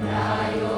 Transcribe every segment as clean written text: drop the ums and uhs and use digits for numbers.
प्रायो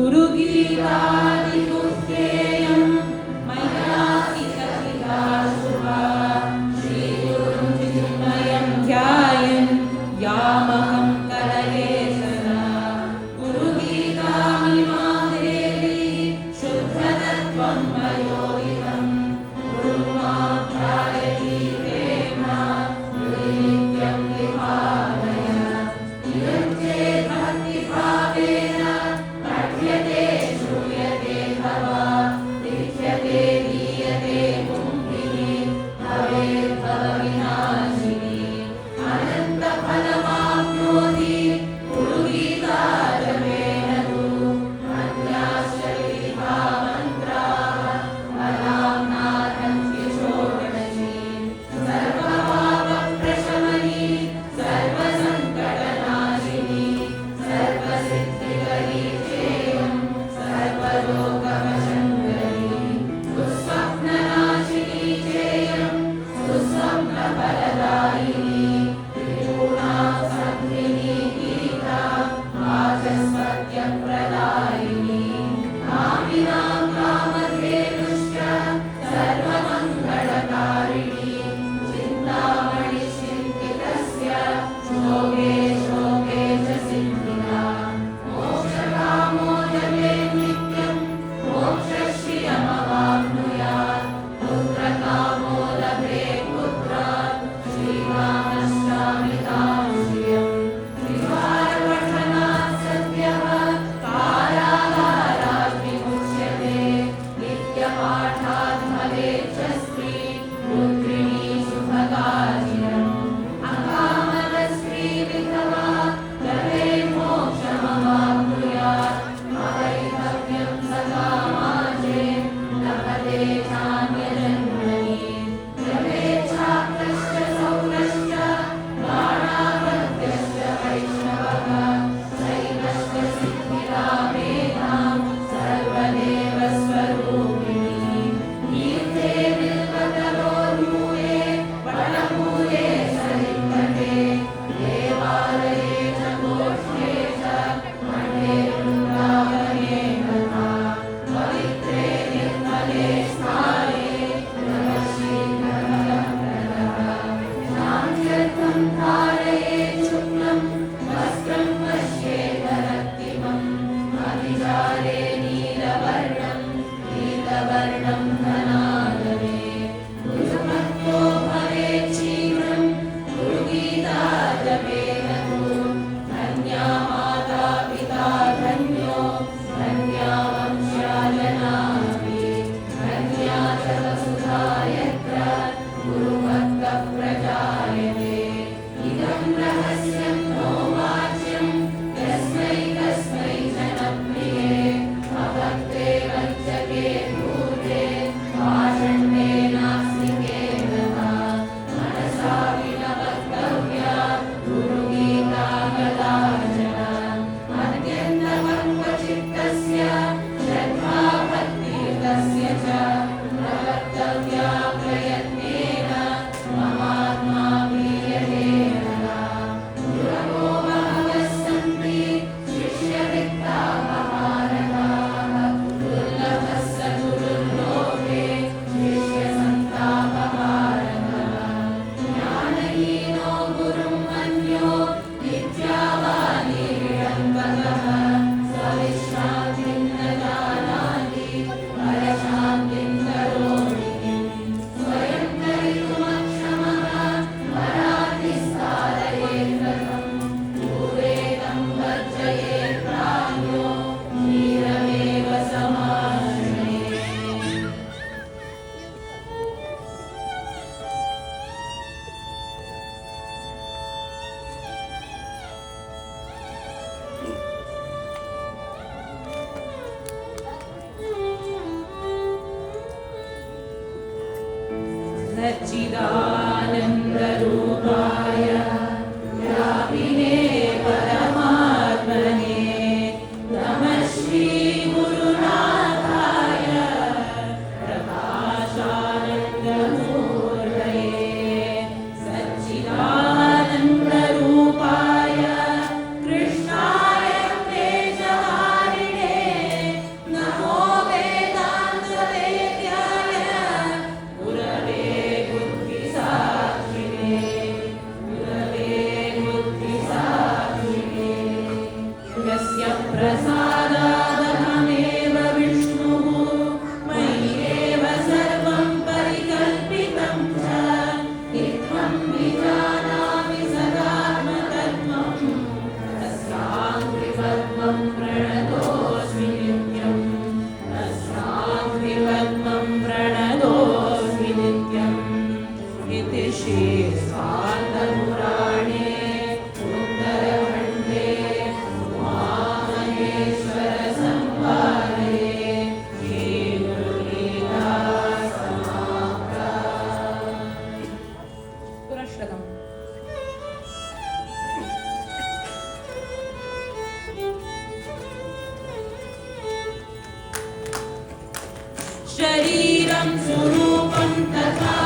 गुरुगीतादिगुह्येयं मयासि कथिता शुभा श्रीगुरुं चिन्मयं ध्यायन् यामहं कलये सदा गुरुगीतामिमां देवी शुद्धतत्त्वं मयोहितं गुरुमां ध्यायति प्रेम नित्यं विभावय इदं चेत् भक्तिभावेन पठ्यते श्रूयते भवा लिख्यते दीयते पुंभिः भवेत् भवविनाशिनी अनन्तफलमाप्नोति गुरुगीताजपेन तु अन्याश्च विधिभामन्त्राः फलां नार्हन्ति षोडशीं सर्वपापप्रशमनी सर्वसङ्कटनाशिनी सर्वसिद्धिकरी चेयं सर्वलोकवशङ्करी दुःस्वप्ननाशिनी चेयं सुस्वप्नफलदायिनी त्रिगुणां संधिनी गीता वाचस्पत्यप्रदायिनी कामिनां कामधेनुश्च सर्वमङ्गलकारिणी चिन्तामणिश्चिन्तितस्य शोके शोके च सिद्धिना मोक्षकामो जपेत् नित्यं मोक्षश्रियमवाप्नुयात् पुत्रकामो लभेत् पुत्रात् श्रीरामश्चामितां श्रियं त्रिवारपठनात् सद्यः कारागारात् विमुच्यते नित्यपाठात् भवेत् च स्त्री रुद्रिणी शुभकार्यम् अकामदस्त्री विधवा लभेत् मोक्षमवाप्नुयात् अवैधव्यं सकामाजे लभते चान्यजन्मनि लभेच्छात्रश्च सौरश्च बाणावद्यश्च वैष्णवः शैवश्च सिद्धिदा मेधां सर्वदेवस्वरूपिणी तीर्थे बिल्वतरोन्मूले वटमूले सरित्तटे देवालये च गोष्ठे च मठे वृन्दावने तथा पवित्रे निर्मले स्थाने नमः श्रीधर्मप्रदः शान्त्यर्थं धारयेत् शुक्लं वस्त्रं पश्येतरक्तिमम् अभिजारे नीलवर्णं धनादने गुरुभक्तो भवेत् शीघ्रं गुरुगीताजपेन तु धन्या माता पिता धन्यो धन्या वंश्या जनापि धन्या च वसुधा यत्र गुरुभक्तः प्रजायते इदं रहस्यं नो वाच्यं यस्मै कस्मै च न प्रिये अभक्ते वञ्चके भूते पाषण्डे नास्तिके तथा मनसा विनवक्तव्या गुरुगीता कदाचन अत्यन्तमत्वचित्तस्य श्रद्धा भक्तिर्तस्य च प्रवक्तव्या प्रयत्नेन ममात्मा प्रीयते नः गुरवो बहवः सन्ति शिष्यवित्ताः महारथाः दुर्लभः स गुरुर्लोके शिष्यसन्तापहारः ज्ञानहीनो गुरुं मन्यो विद्यावानी विडम्बकः स्वविश्रान्तिं न जानाति परशान्तिं करोति किम् स्वयं करितुमक्षमः पराधिस्तारयेत् कथम् पूरेतं वर्जयेत् प्राज्ञो धीरमेव समाश्रयेत् सच्चिदानन्दरूपाय व्यापिने परमात्मने नमः श्रीगुरुनाथाय प्रकाशानन्दमूर्तये सच्चिदानन्दरूपाय कृष्णाय क्लेशहारिणे इतिश्री स्कान्दपुराणे उत्तरखण्डे उमामहेश्वरसंवादे श्रीगुरुलीला समाप्ता। पुनश्रतम्। शरीरं स्वरूपं तथा